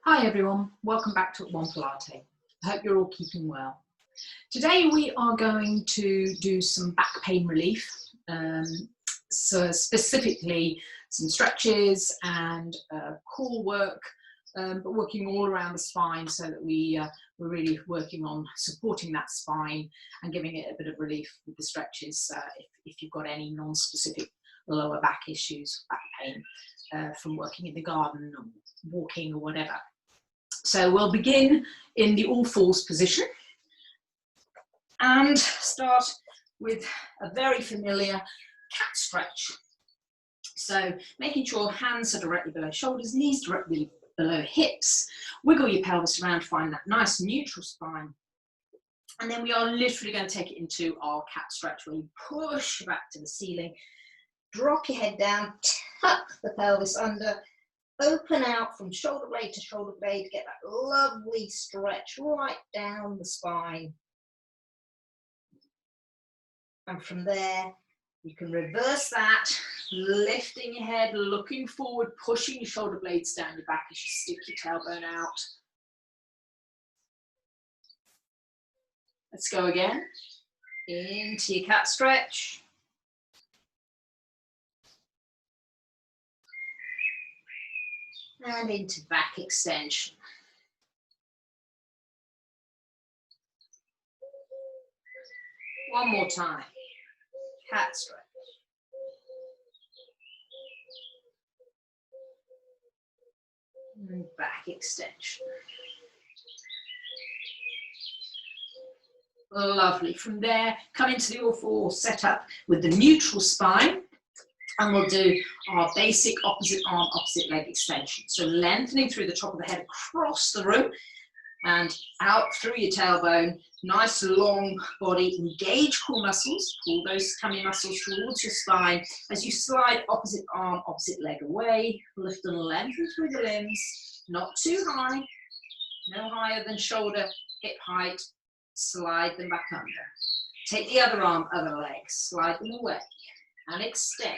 Hi everyone, welcome back to AtOnePilates. I hope you're all keeping well. Today we are going to do some back pain relief, so specifically some stretches and core work, but working all around the spine so that we're really working on supporting that spine and giving it a bit of relief with the stretches if you've got any non-specific lower back issues, back pain from working in the garden or walking or whatever. So we'll begin in the all fours position and start with a very familiar cat stretch. So making sure hands are directly below shoulders, knees directly below hips, wiggle your pelvis around, find that nice neutral spine. And then we are literally going to take it into our cat stretch where you push back to the ceiling, drop your head down, tuck the pelvis under, open out from shoulder blade to shoulder blade, get that lovely stretch right down the spine. And from there, you can reverse that, lifting your head, looking forward, pushing your shoulder blades down your back as you stick your tailbone out. Let's go again. Into your cat stretch. And into back extension. One more time. Cat stretch. And back extension. Lovely. From there, come into the all four setup with the neutral spine. And we'll do our basic opposite arm, opposite leg extension. So lengthening through the top of the head across the room and out through your tailbone. Nice long body, engage core muscles, pull those tummy muscles towards your spine as you slide opposite arm, opposite leg away. Lift and lengthen through the limbs, not too high, no higher than shoulder, hip height. Slide them back under. Take the other arm, other leg, slide them away. And extend,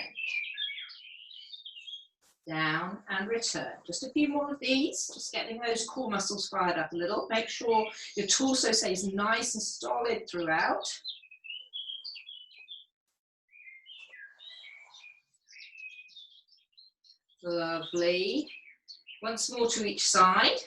down and return. Just a few more of these, just getting those core muscles fired up a little. Make sure your torso stays nice and solid throughout. Lovely. Once more to each side.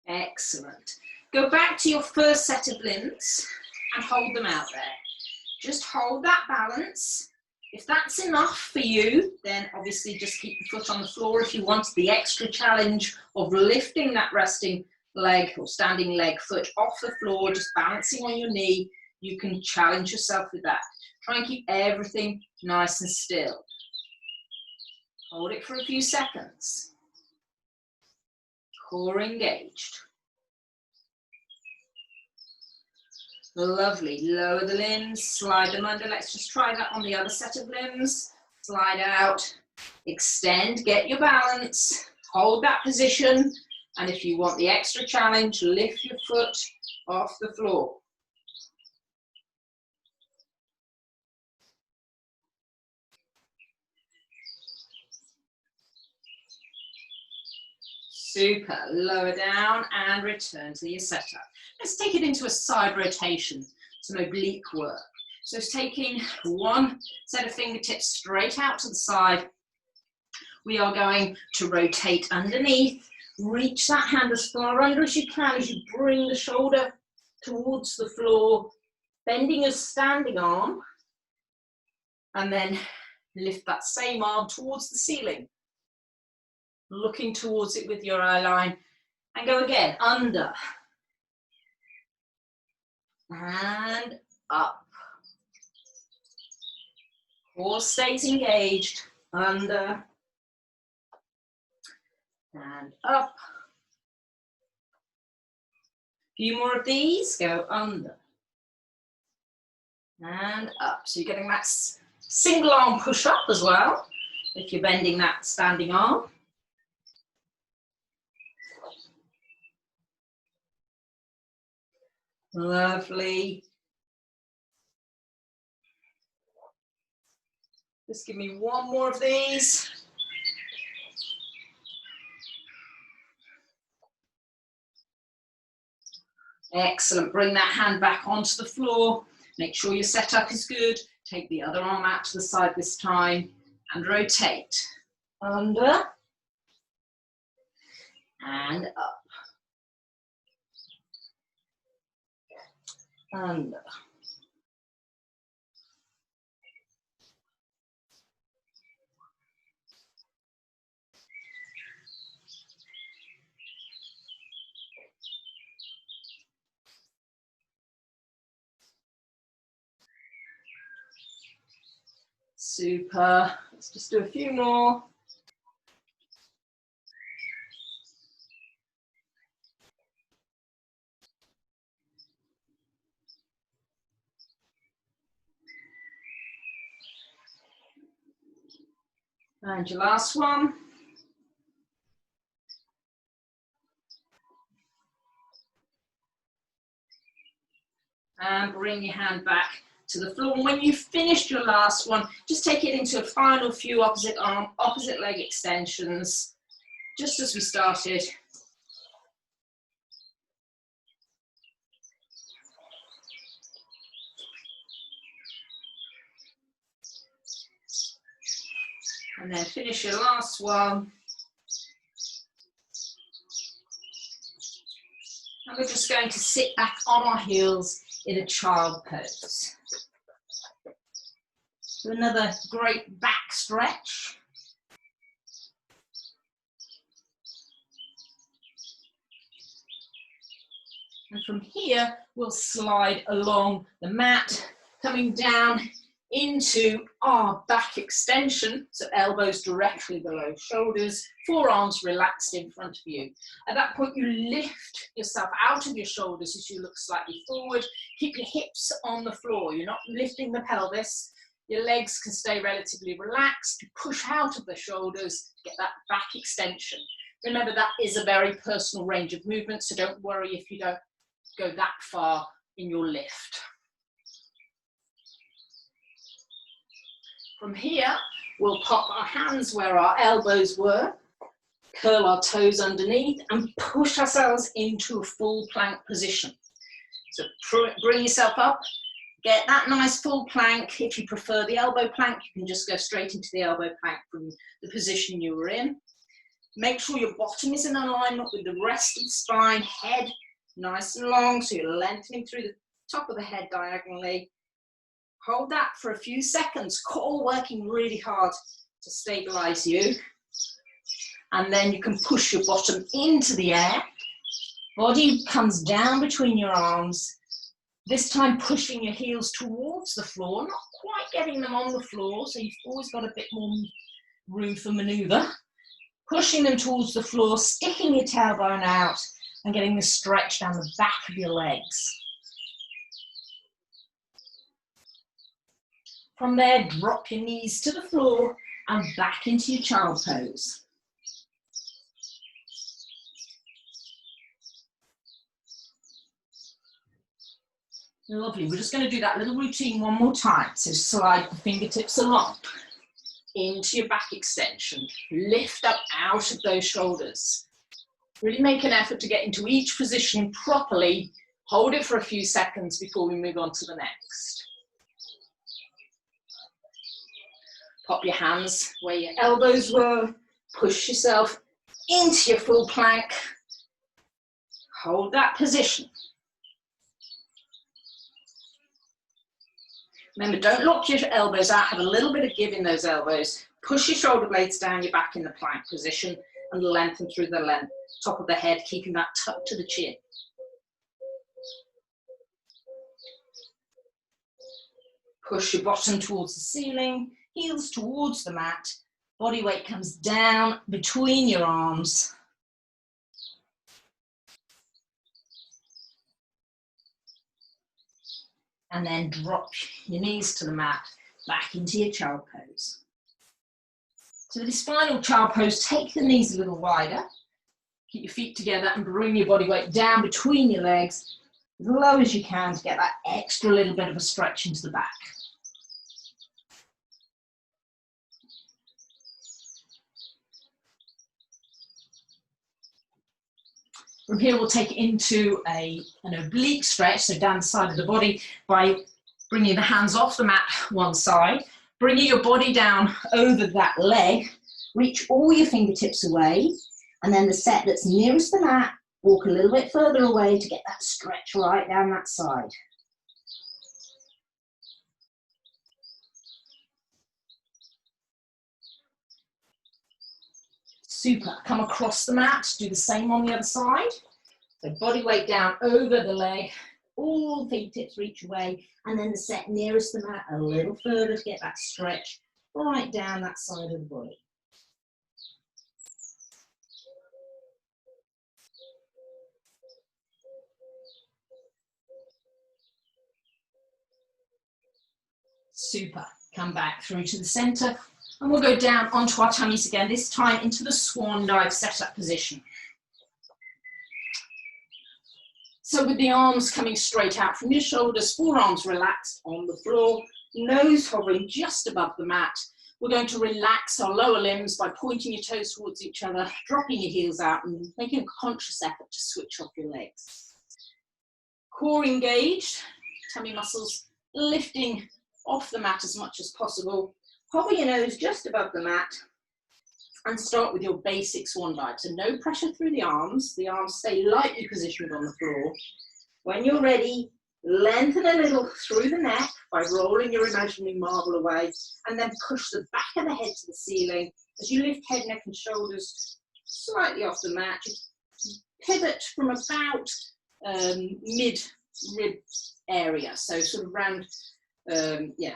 Excellent. Go back to your first set of limbs and hold them out there. Just hold that balance. If that's enough for you, then obviously just keep the foot on the floor. If you want the extra challenge of lifting that resting leg or standing leg foot off the floor, just balancing on your knee, you can challenge yourself with that. Try and keep everything nice and still. Hold it for a few seconds. Core engaged. Lovely. Lower the limbs, slide them under. Let's just try that on the other set of limbs. Slide out, extend, get your balance, hold that position. And if you want the extra challenge, lift your foot off the floor. Super. Lower down and return to your setup. Let's take it into a side rotation, some oblique work. So it's taking one set of fingertips straight out to the side. We are going to rotate underneath. Reach that hand as far under as you can as you bring the shoulder towards the floor, bending your standing arm, and then lift that same arm towards the ceiling. Looking towards it with your eye line, and go again, under, and up. Core stays engaged, under, and up. A few more of these, go under, and up. So you're getting that single arm push up as well, if you're bending that standing arm. Lovely. Just give me one more of these. Excellent. Bring that hand back onto the floor. Make sure your setup is good. Take the other arm out to the side this time and rotate. Under and up. Under. Super. Let's just do a few more. And your last one. And bring your hand back to the floor. And when you've finished your last one, just take it into a final few opposite arm, opposite leg extensions, just as we started. And then finish your last one. And we're just going to sit back on our heels in a child pose. Do another great back stretch. And from here, we'll slide along the mat, coming down into our back extension, so elbows directly below shoulders, forearms relaxed in front of you. At that point, you lift yourself out of your shoulders as you look slightly forward. Keep your hips on the floor. You're not lifting the pelvis. Your legs can stay relatively relaxed. You push out of the shoulders, get that back extension. Remember, that is a very personal range of movement, so don't worry if you don't go that far in your lift. From here, we'll pop our hands where our elbows were, curl our toes underneath, and push ourselves into a full plank position. So bring yourself up, get that nice full plank. If you prefer the elbow plank, you can just go straight into the elbow plank from the position you were in. Make sure your bottom is in alignment with the rest of the spine, head nice and long, so you're lengthening through the top of the head diagonally. Hold that for a few seconds, core working really hard to stabilize you. And then you can push your bottom into the air. Body comes down between your arms. This time pushing your heels towards the floor, not quite getting them on the floor, so you've always got a bit more room for maneuver. Pushing them towards the floor, sticking your tailbone out, and getting the stretch down the back of your legs. From there, drop your knees to the floor and back into your child pose. Lovely. We're just going to do that little routine one more time. So slide the fingertips along into your back extension. Lift up out of those shoulders. Really make an effort to get into each position properly. Hold it for a few seconds before we move on to the next. Pop your hands where your elbows were. Push yourself into your full plank. Hold that position. Remember, don't lock your elbows out. Have a little bit of give in those elbows. Push your shoulder blades down, you're back in the plank position, and lengthen through the top of the head, keeping that tucked to the chin. Push your bottom towards the ceiling, heels towards the mat, body weight comes down between your arms. And then drop your knees to the mat, back into your child pose. So this final child pose, take the knees a little wider, keep your feet together and bring your body weight down between your legs, as low as you can to get that extra little bit of a stretch into the back. From here, we'll take it into an oblique stretch, so down the side of the body, by bringing the hands off the mat one side, bringing your body down over that leg, reach all your fingertips away, and then the set that's nearest the mat, walk a little bit further away to get that stretch right down that side. Super. Come across the mat, do the same on the other side. So body weight down over the leg, all fingertips reach away, and then the set nearest the mat a little further to get that stretch right down that side of the body. Super. Come back through to the center, and we'll go down onto our tummies again, this time into the swan dive setup position. So with the arms coming straight out from your shoulders, forearms relaxed on the floor, nose hovering just above the mat. We're going to relax our lower limbs by pointing your toes towards each other, dropping your heels out and making a conscious effort to switch off your legs. Core engaged, tummy muscles lifting off the mat as much as possible. Hover your nose just above the mat and start with your basic swan dive. So no pressure through the arms stay lightly positioned on the floor. When you're ready, lengthen a little through the neck by rolling your imaginary marble away, and then push the back of the head to the ceiling. As you lift head, neck and shoulders slightly off the mat, you pivot from about mid-rib area, so sort of around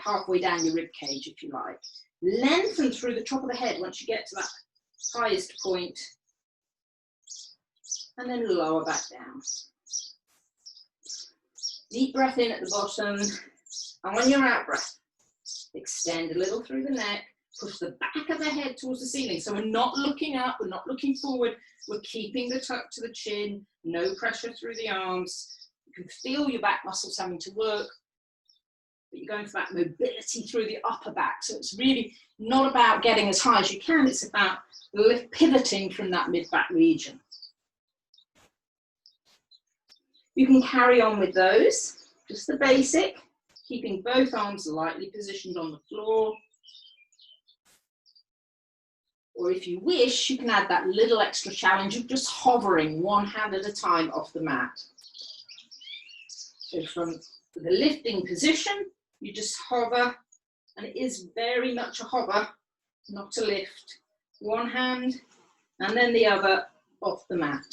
halfway down your rib cage, if you like. Lengthen through the top of the head once you get to that highest point, and then lower back down. Deep breath in at the bottom, and when you're out breath, extend a little through the neck, push the back of the head towards the ceiling. So we're not looking up, we're not looking forward, we're keeping the tuck to the chin, no pressure through the arms. You can feel your back muscles having to work, but you're going for that mobility through the upper back. So it's really not about getting as high as you can, it's about pivoting from that mid-back region. You can carry on with those, just the basic, keeping both arms lightly positioned on the floor. Or if you wish, you can add that little extra challenge of just hovering one hand at a time off the mat. So from the lifting position, you just hover, and it is very much a hover, not a lift. One hand, and then the other off the mat.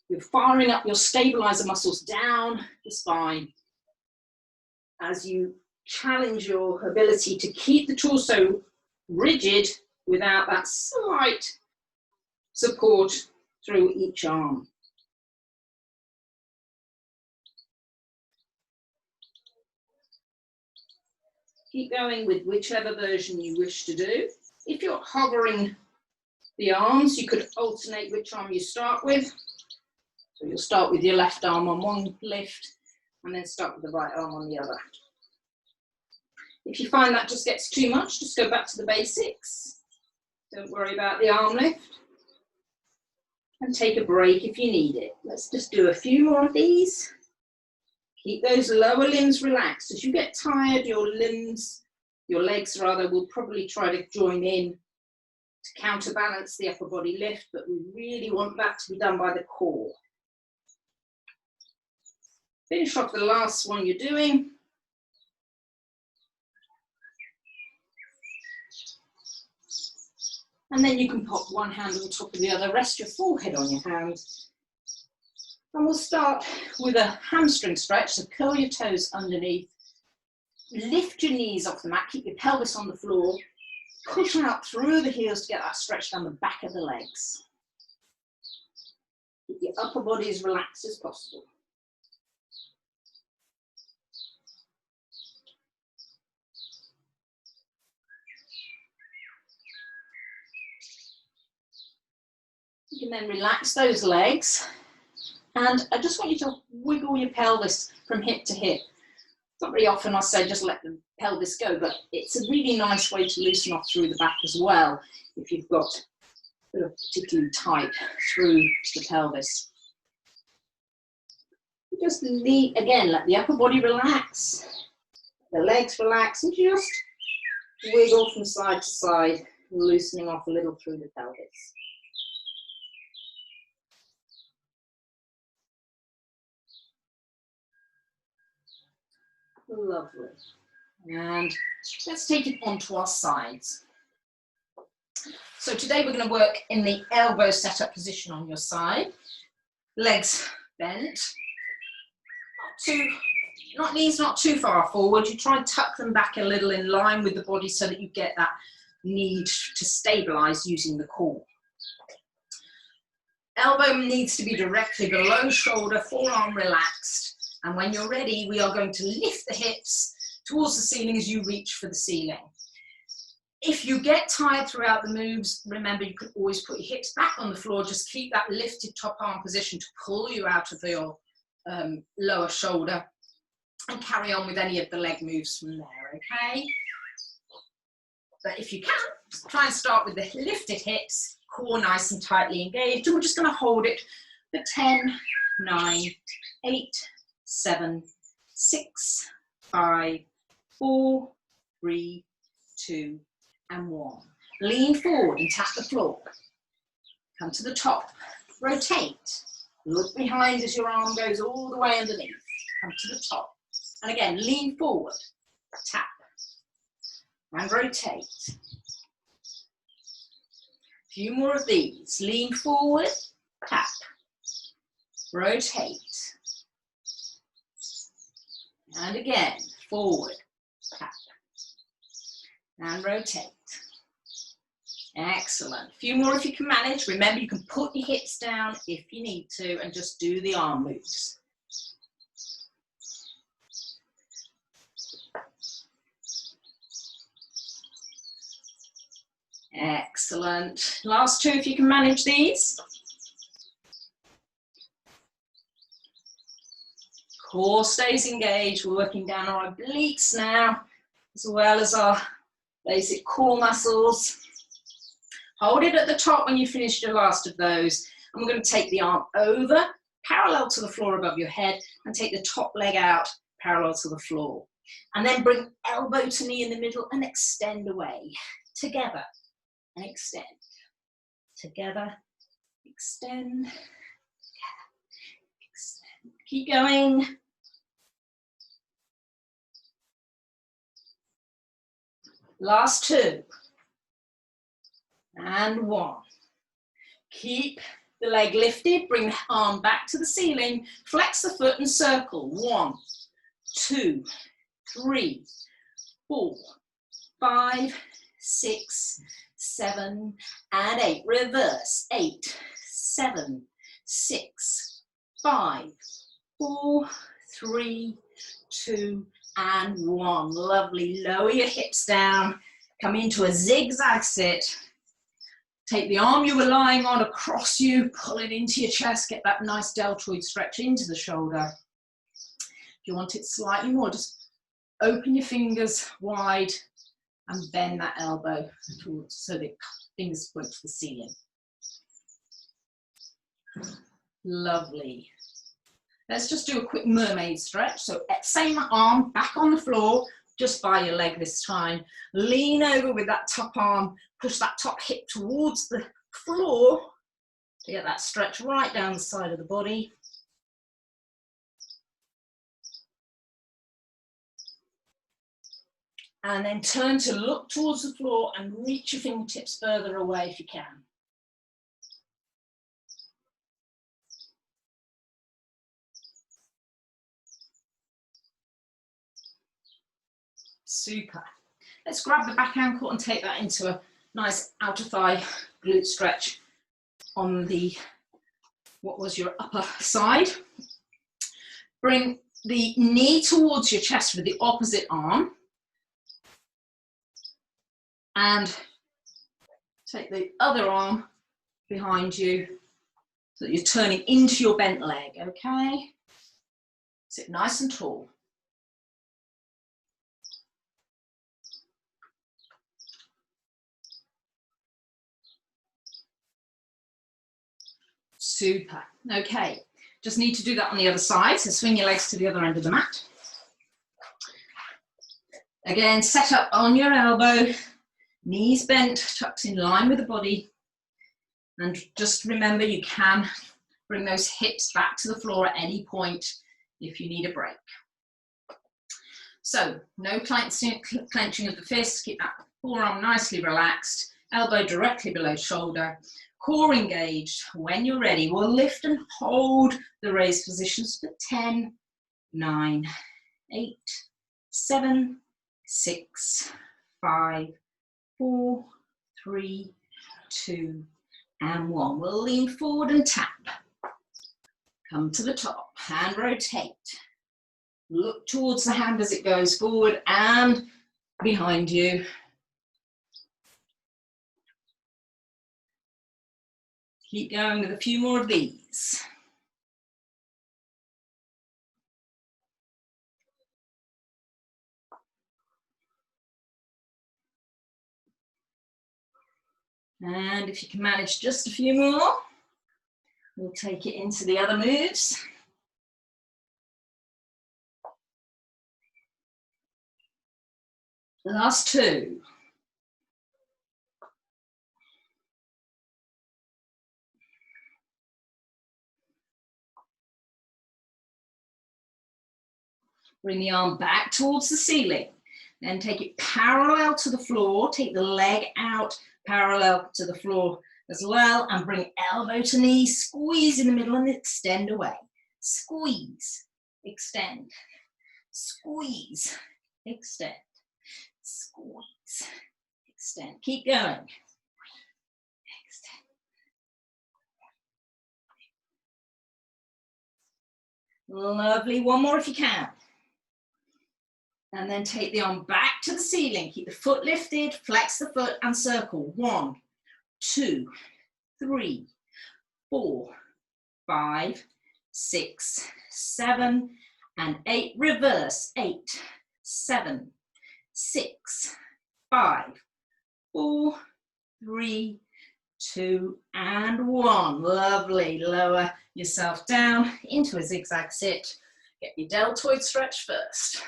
You're firing up your stabilizer muscles down the spine as you challenge your ability to keep the torso rigid without that slight support through each arm. Keep going with whichever version you wish to do. If you're hovering the arms, you could alternate which arm you start with. So you'll start with your left arm on one lift and then start with the right arm on the other. If you find that just gets too much, just go back to the basics. Don't worry about the arm lift. And take a break if you need it. Let's just do a few more of these. Keep those lower limbs relaxed. As you get tired, your legs rather, will probably try to join in to counterbalance the upper body lift, but we really want that to be done by the core. Finish off the last one you're doing. And then you can pop one hand on top of the other, rest your forehead on your hand. And we'll start with a hamstring stretch, so curl your toes underneath. Lift your knees off the mat, keep your pelvis on the floor. Push out through the heels to get that stretch down the back of the legs. Keep your upper body as relaxed as possible. You can then relax those legs And I just want you to wiggle your pelvis from hip to hip. Not very often I say just let the pelvis go, but it's a really nice way to loosen off through the back as well if you've got particularly tight through the pelvis. Just again, let the upper body relax, the legs relax, and just wiggle from side to side, loosening off a little through the pelvis. Lovely. And let's take it onto our sides. So today we're going to work in the elbow setup position on your side. Legs bent. Knees not too far forward. You try and tuck them back a little in line with the body so that you get that need to stabilize using the core. Elbow needs to be directly below shoulder, forearm relaxed. And when you're ready, we are going to lift the hips towards the ceiling as you reach for the ceiling. If you get tired throughout the moves, remember you can always put your hips back on the floor. Just keep that lifted top arm position to pull you out of your lower shoulder, and carry on with any of the leg moves from there, okay? But if you can, try and start with the lifted hips, core nice and tightly engaged, and we're just going to hold it for 10, 9, 8, 7, 6, 5, 4, 3, 2, and 1. Lean forward and tap the floor. Come to the top. Rotate. Look behind as your arm goes all the way underneath. Come to the top. And again, lean forward. Tap. And rotate. A few more of these. Lean forward. Tap. Rotate. And again, forward. Tap. And rotate. Excellent. A few more if you can manage. Remember, you can put your hips down if you need to and just do the arm moves. Excellent. Last two if you can manage these. Core stays engaged. We're working down our obliques now, as well as our basic core muscles. Hold it at the top when you finished your last of those. And we're going to take the arm over, parallel to the floor above your head, and take the top leg out, parallel to the floor. And then bring elbow to knee in the middle and extend away. Together, and extend. Together, extend. Together, extend. Keep going. Last two. And 1. Keep the leg lifted, bring the arm back to the ceiling, flex the foot and circle. 1, 2, 3, 4, 5, 6, 7, and 8. Reverse. 8, 7, 6, 5, 4, 3, 2, and 1. Lovely. Lower your hips down. Come into a zigzag sit. Take the arm you were lying on across you, pull it into your chest, get that nice deltoid stretch into the shoulder. If you want it slightly more, just open your fingers wide and bend that elbow towards, so the fingers point to the ceiling. Lovely. Let's just do a quick mermaid stretch. So same arm back on the floor, just by your leg this time. Lean over with that top arm, push that top hip towards the floor to get that stretch right down the side of the body. And then turn to look towards the floor and reach your fingertips further away if you can. Super. Let's grab the back ankle and take that into a nice outer thigh glute stretch on the, what was your upper side. Bring the knee towards your chest with the opposite arm. And take the other arm behind you so that you're turning into your bent leg, okay? Sit nice and tall. Super, okay. Just need to do that on the other side, so swing your legs to the other end of the mat. Again, set up on your elbow, knees bent, tucked in line with the body. And just remember, you can bring those hips back to the floor at any point if you need a break. So, no clenching of the fist, keep that forearm nicely relaxed, elbow directly below shoulder, core engaged. When you're ready, we'll lift and hold the raised positions for 10, 9, 8, 7, 6, 5, 4, 3, 2, and 1. We'll lean forward and tap. Come to the top, hand rotate. Look towards the hand as it goes forward and behind you. Keep going with a few more of these. And if you can manage just a few more, we'll take it into the other moves. The last two. Bring the arm back towards the ceiling. Then take it parallel to the floor. Take the leg out parallel to the floor as well. And bring elbow to knee. Squeeze in the middle and extend away. Squeeze, extend, squeeze, extend, squeeze, extend. Keep going. Extend. Lovely. One more if you can. And then take the arm back to the ceiling. Keep the foot lifted, flex the foot and circle. 1, 2, 3, 4, 5, 6, 7, and 8. Reverse. 8, 7, 6, 5, 4, 3, 2, and 1. Lovely. Lower yourself down into a zigzag sit. Get your deltoid stretch first.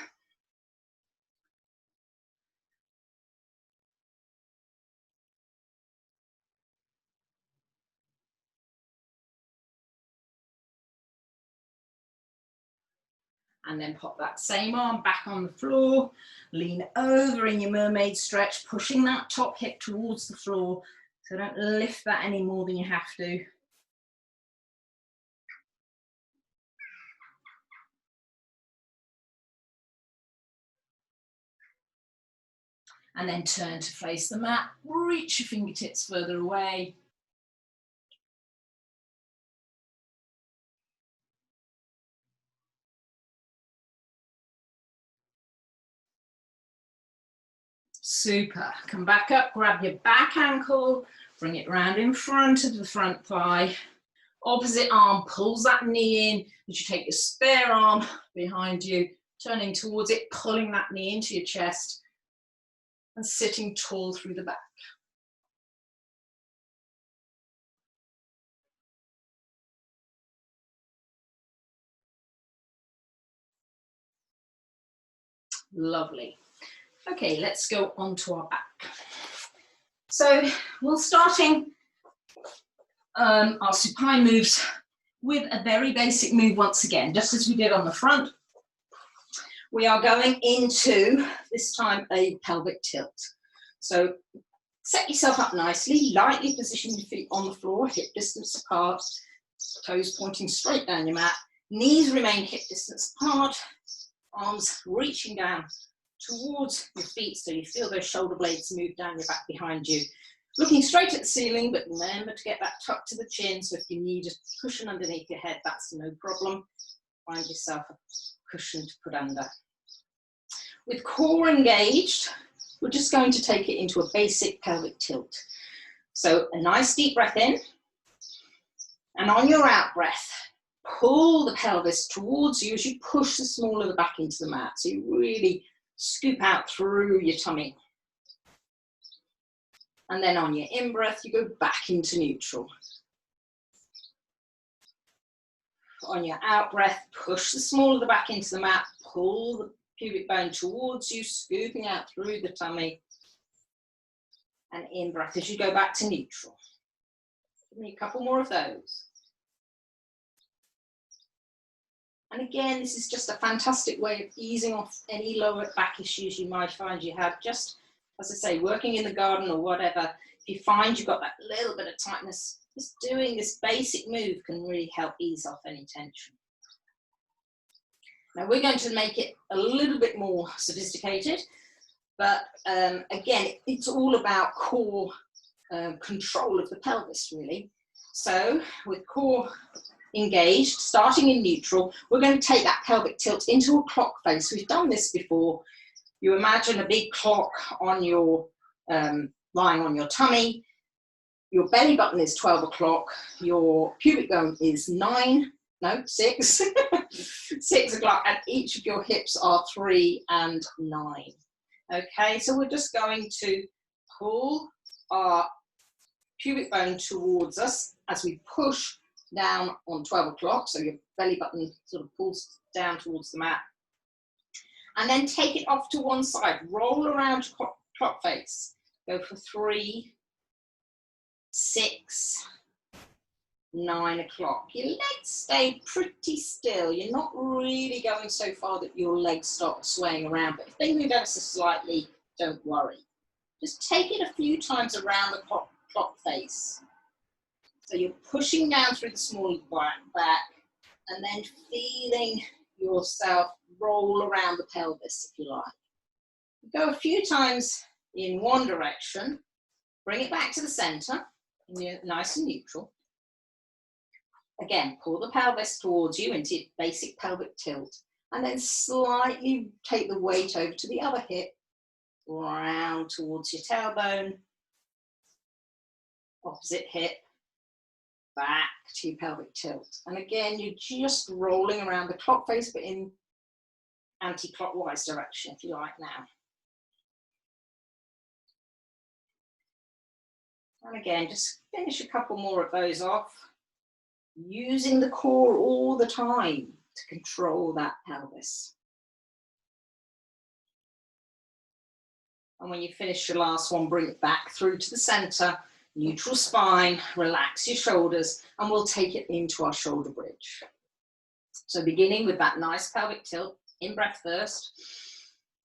And then pop that same arm back on the floor, lean over in your mermaid stretch, pushing that top hip towards the floor, so don't lift that any more than you have to. And then turn to face the mat, reach your fingertips further away. Super. Come back up, grab your back ankle, bring it round in front of the front thigh. Opposite arm pulls that knee in as you take your spare arm behind you, turning towards it, pulling that knee into your chest and sitting tall through the back. Lovely. Okay, let's go on to our back. So we're starting our supine moves with a very basic move once again, just as we did on the front. We are going into, this time, a pelvic tilt. So set yourself up nicely, lightly position your feet on the floor, hip distance apart, toes pointing straight down your mat, knees remain hip distance apart, arms reaching down towards your feet so you feel those shoulder blades move down your back behind you. Looking straight at the ceiling, but remember to get that tucked to the chin, so if you need a cushion underneath your head, that's no problem. Find yourself a cushion to put under. With core engaged, we're just going to take it into a basic pelvic tilt. So a nice deep breath in, And on your out breath, pull the pelvis towards you as you push the small of the back into the mat. So you really scoop out through your tummy. And then on your in-breath, you go back into neutral. On your out-breath, push the small of the back into the mat, pull the pubic bone towards you, scooping out through the tummy. And in-breath as you go back to neutral. Give me a couple more of those. And again, this is just a fantastic way of easing off any lower back issues you might find you have. Just, as I say, working in the garden or whatever, if you find you've got that little bit of tightness, just doing this basic move can really help ease off any tension. Now we're going to make it a little bit more sophisticated, but again, it's all about core control of the pelvis, really. So with core engaged, starting in neutral, we're going to take that pelvic tilt into a clock face. We've done this before. You imagine a big clock on your, lying on your tummy. Your belly button is 12 o'clock. Your pubic bone is 6. 6 o'clock, and each of your hips are 3 and 9. Okay, so we're just going to pull our pubic bone towards us as we push down on 12 o'clock, so your belly button sort of pulls down towards the mat. And then take it off to one side, roll around clock face. Go for 3, 6, 9 o'clock. Your legs stay pretty still. You're not really going so far that your legs start swaying around, but if they move ever so slightly, don't worry. Just take it a few times around the clock face. So you're pushing down through the small back and then feeling yourself roll around the pelvis, if you like. Go a few times in one direction, bring it back to the center, and you're nice and neutral. Again, pull the pelvis towards you into basic pelvic tilt, and then slightly take the weight over to the other hip, round towards your tailbone, opposite hip, back to your pelvic tilt. And again, you're just rolling around the clock face, but in anti-clockwise direction, if you like now. And again, just finish a couple more of those off, using the core all the time to control that pelvis. And when you finish your last one, bring it back through to the center, neutral spine, relax your shoulders, and we'll take it into our shoulder bridge. So beginning with that nice pelvic tilt, in breath first,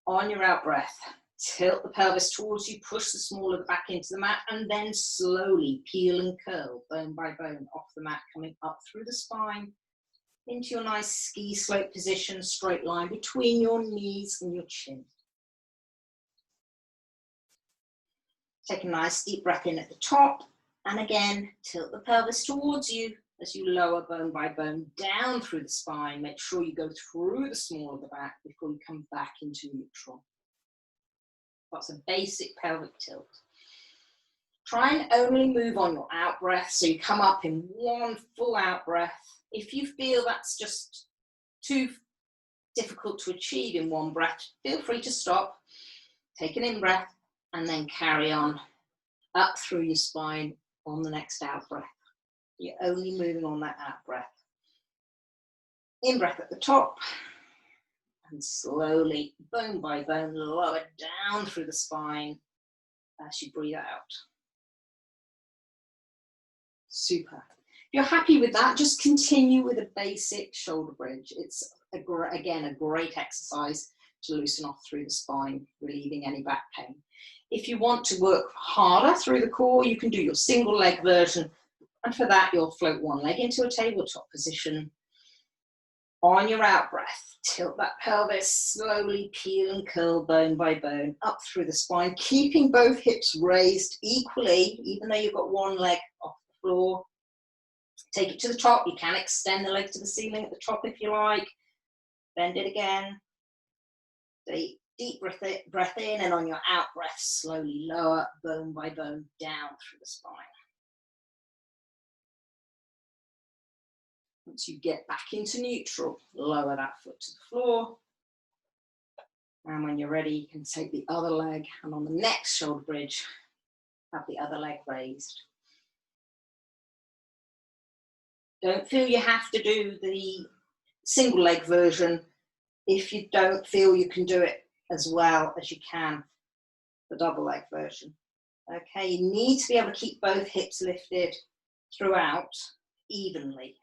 on your out breath, tilt the pelvis towards you, push the small of the back into the mat, and then slowly peel and curl, bone by bone, off the mat, coming up through the spine, into your nice ski slope position, straight line between your knees and your chin. Take a nice deep breath in at the top, and again, tilt the pelvis towards you as you lower bone by bone down through the spine. Make sure you go through the small of the back before you come back into neutral. That's a basic pelvic tilt. Try and only move on your out breath, so you come up in one full out breath. If you feel that's just too difficult to achieve in one breath, feel free to stop, take an in breath, and then carry on up through your spine on the next out breath. You're only moving on that out breath. In breath at the top, and slowly, bone by bone, lower down through the spine as you breathe out. Super. If you're happy with that, just continue with a basic shoulder bridge. It's, again, a great exercise to loosen off through the spine, relieving any back pain. If you want to work harder through the core, you can do your single leg version. And for that, you'll float one leg into a tabletop position. On your out breath, tilt that pelvis, slowly peel and curl bone by bone up through the spine, keeping both hips raised equally, even though you've got one leg off the floor. Take it to the top. You can extend the leg to the ceiling at the top if you like. Bend it again. Deep breath in, and on your out breath, slowly lower bone by bone down through the spine. Once you get back into neutral, lower that foot to the floor. And when you're ready, you can take the other leg, and on the next shoulder bridge, have the other leg raised. Don't feel you have to do the single leg version if you don't feel you can do it as well as you can the double leg version. Okay, you need to be able to keep both hips lifted throughout evenly.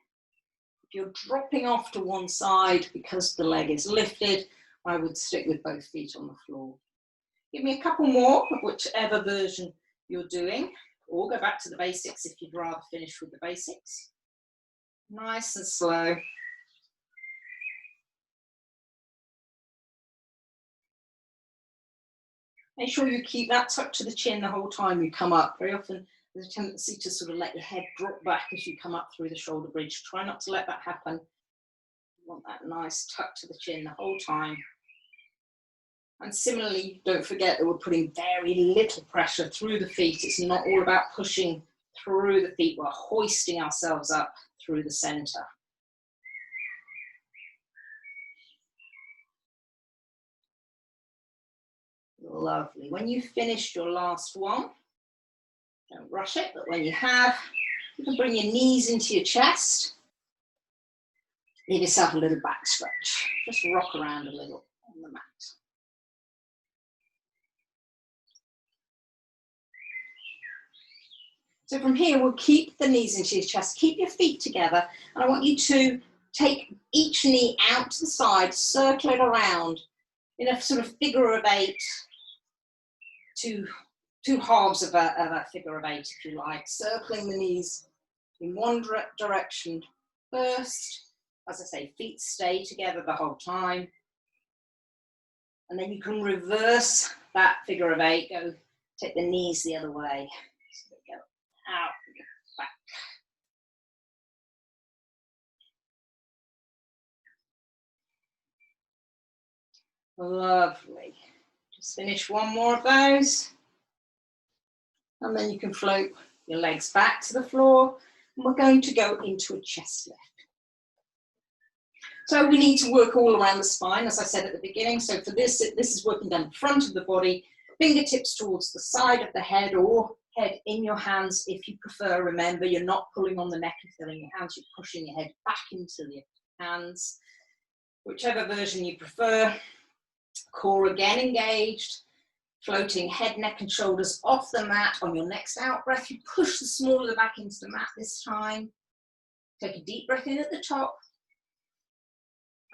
If you're dropping off to one side because the leg is lifted, I would stick with both feet on the floor. Give me a couple more of whichever version you're doing, or go back to the basics if you'd rather finish with the basics. Nice and slow. Make sure you keep that tucked to the chin the whole time you come up. Very often there's a tendency to sort of let your head drop back as you come up through the shoulder bridge. Try not to let that happen. You want that nice tuck to the chin the whole time. And similarly, don't forget that we're putting very little pressure through the feet. It's not all about pushing through the feet. We're hoisting ourselves up through the center. Lovely. When you've finished your last one, don't rush it, but when you have, you can bring your knees into your chest. Give yourself a little back stretch. Just rock around a little on the mat. So from here, we'll keep the knees into your chest, keep your feet together, and I want you to take each knee out to the side, circle it around in a sort of figure of 8, two halves of a figure of 8, if you like, circling the knees in one direction first. As I say, feet stay together the whole time. And then you can reverse that figure of 8, go take the knees the other way. So go out, back. Lovely. Just finish one more of those. And then you can float your legs back to the floor. And we're going to go into a chest lift. So we need to work all around the spine, as I said at the beginning. So for this is working down the front of the body, fingertips towards the side of the head, or head in your hands if you prefer. Remember, you're not pulling on the neck and filling your hands, you're pushing your head back into the hands. Whichever version you prefer. Core again engaged, floating head, neck and shoulders off the mat. On your next out breath, you push the small of the back into the mat this time. Take a deep breath in at the top.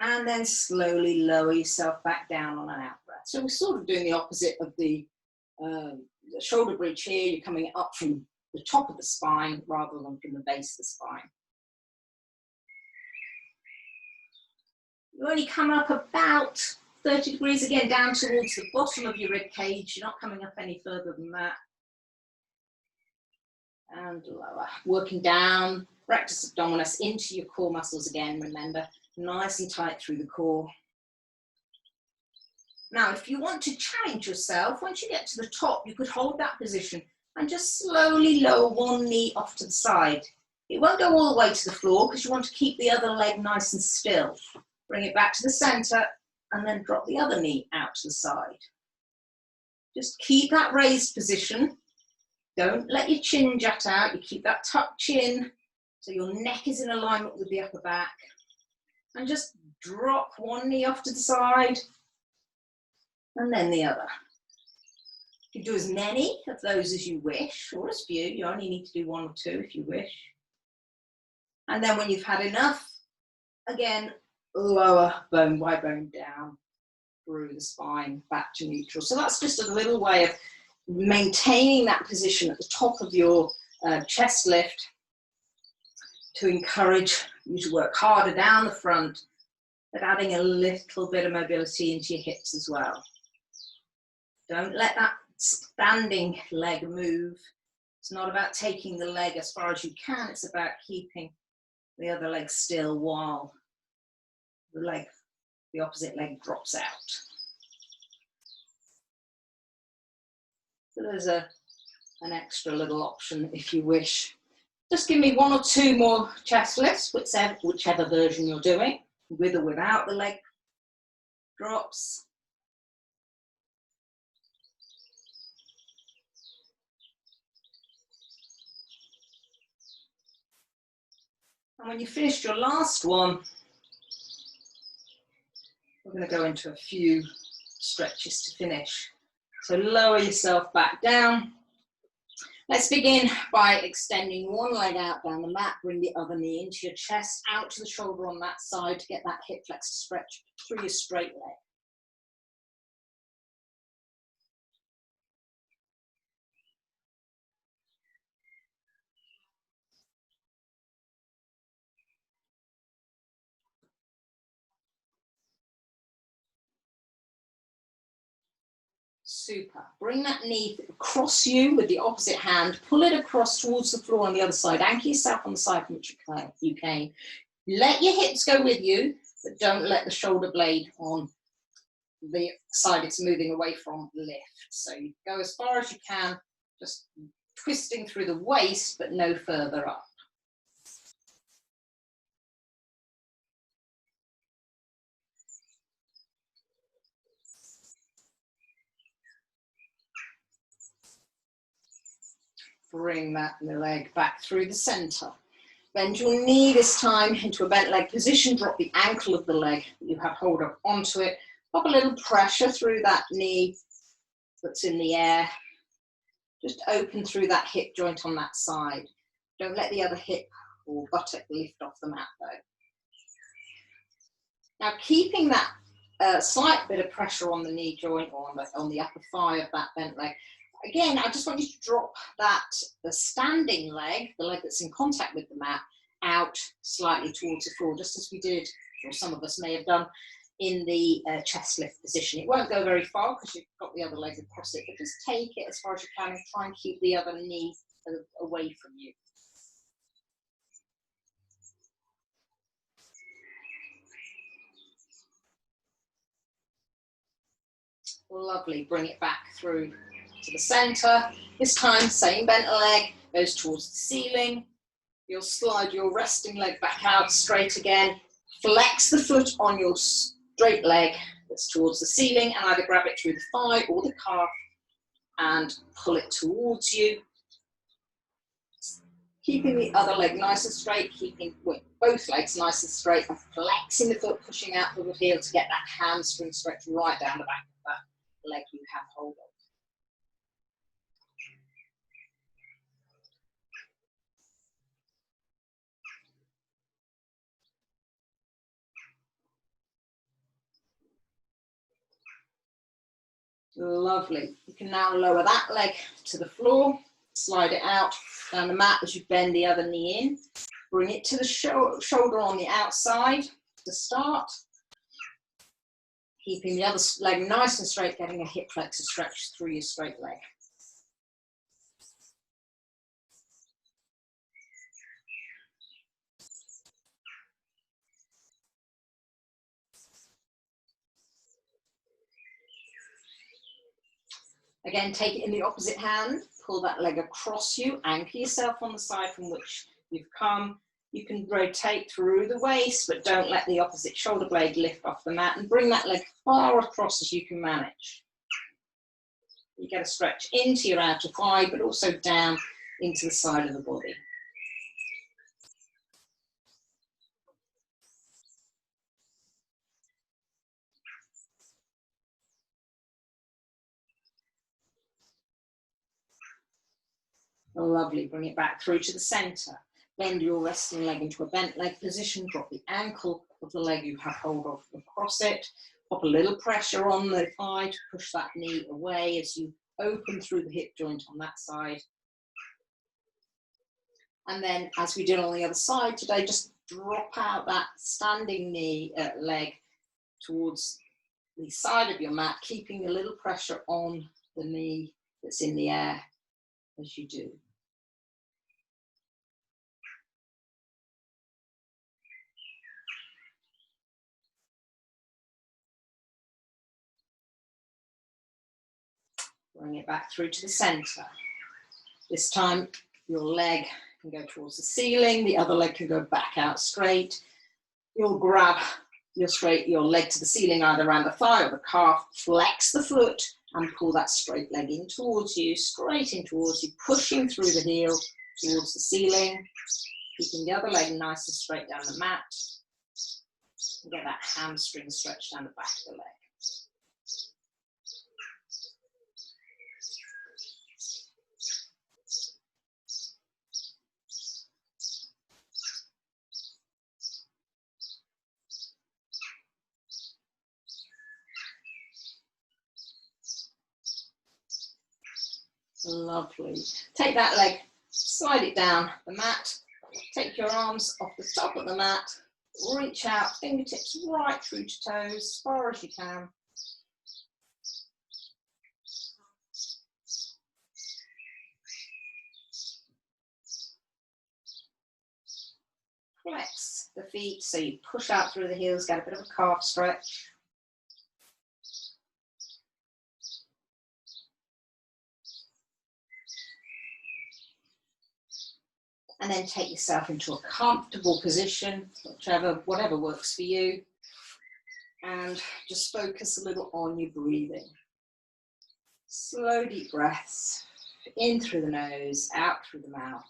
And then slowly lower yourself back down on an out breath. So we're sort of doing the opposite of the shoulder bridge here. You're coming up from the top of the spine rather than from the base of the spine. You only come up about 30 degrees again down towards the bottom of your rib cage. You're not coming up any further than that. And lower. Working down, rectus abdominis into your core muscles again, remember. Nice and tight through the core. Now, if you want to challenge yourself, once you get to the top, you could hold that position and just slowly lower one knee off to the side. It won't go all the way to the floor because you want to keep the other leg nice and still. Bring it back to the center and then drop the other knee out to the side. Just keep that raised position. Don't let your chin jut out. You keep that tucked chin so your neck is in alignment with the upper back. And just drop one knee off to the side and then the other. You can do as many of those as you wish, or as few. You only need to do 1 or 2 if you wish. And then when you've had enough, again, lower bone by bone down through the spine back to neutral. So that's just a little way of maintaining that position at the top of your chest lift to encourage you to work harder down the front, but adding a little bit of mobility into your hips as well. Don't let that standing leg move. It's not about taking the leg as far as you can, it's about keeping the other leg still while the opposite leg drops out. So there's an extra little option if you wish. Just give me 1 or 2 more chest lifts, whichever version you're doing, with or without the leg drops. And when you finished your last one, we're going to go into a few stretches to finish. So lower yourself back down. Let's begin by extending one leg out down the mat, bring the other knee into your chest, out to the shoulder on that side to get that hip flexor stretch through your straight leg. Super. Bring that knee across you with the opposite hand. Pull it across towards the floor on the other side. Anchor yourself on the side from which you came. Let your hips go with you, but don't let the shoulder blade on the side it's moving away from lift. So you go as far as you can, just twisting through the waist, but no further up. Bring that leg back through the center. Bend your knee this time into a bent leg position. Drop the ankle of the leg that you have hold of onto it. Pop a little pressure through that knee that's in the air. Just open through that hip joint on that side. Don't let the other hip or buttock lift off the mat though. Now keeping that slight bit of pressure on the knee joint or on the upper thigh of that bent leg. Again, I just want you to drop the standing leg, the leg that's in contact with the mat, out slightly towards the floor, just as we did, or some of us may have done, in the chest lift position. It won't go very far because you've got the other leg across it, but just take it as far as you can and try and keep the other knee away from you. Lovely, bring it back through to the center. This time, same bent leg, goes towards the ceiling. You'll slide your resting leg back out straight again. Flex the foot on your straight leg that's towards the ceiling and either grab it through the thigh or the calf and pull it towards you. Keeping the other leg nice and straight, keeping both legs nice and straight, and flexing the foot, pushing out the heel to get that hamstring stretch right down the back of that leg you have hold of. Lovely. You can now lower that leg to the floor, slide it out down the mat as you bend the other knee in. Bring it to the shoulder on the outside to start. Keeping the other leg nice and straight, getting a hip flexor stretch through your straight leg. Again, take it in the opposite hand, pull that leg across you, anchor yourself on the side from which you've come. You can rotate through the waist, but don't let the opposite shoulder blade lift off the mat, and bring that leg far across as you can manage. You get a stretch into your outer thigh, but also down into the side of the body. Lovely, bring it back through to the center. Bend your resting leg into a bent leg position, drop the ankle of the leg you have hold of across it, pop a little pressure on the thigh to push that knee away as you open through the hip joint on that side. And then, as we did on the other side today, just drop out that standing knee leg towards the side of your mat, keeping a little pressure on the knee that's in the air as you do. Bring it back through to the center. This time, your leg can go towards the ceiling, the other leg can go back out straight. You'll grab your leg to the ceiling, either around the thigh or the calf, flex the foot and pull that straight leg in towards you, straight in towards you, pushing through the heel towards the ceiling, keeping the other leg nice and straight down the mat. And get that hamstring stretch down the back of the leg. Lovely. Take that leg, slide it down the mat, take your arms off the top of the mat, reach out, fingertips right through to toes, as far as you can. Flex the feet so you push out through the heels, get a bit of a calf stretch. And then take yourself into a comfortable position, whatever works for you. And just focus a little on your breathing. Slow, deep breaths, in through the nose, out through the mouth.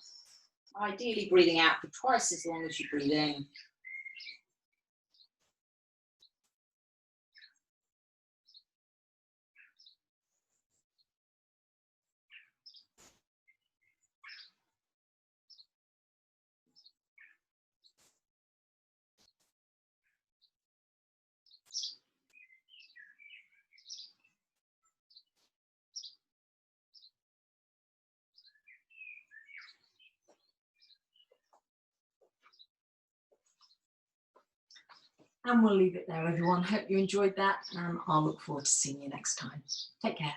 Ideally breathing out for twice as long as you breathe in. And we'll leave it there, everyone. Hope you enjoyed that, and I'll look forward to seeing you next time. Take care.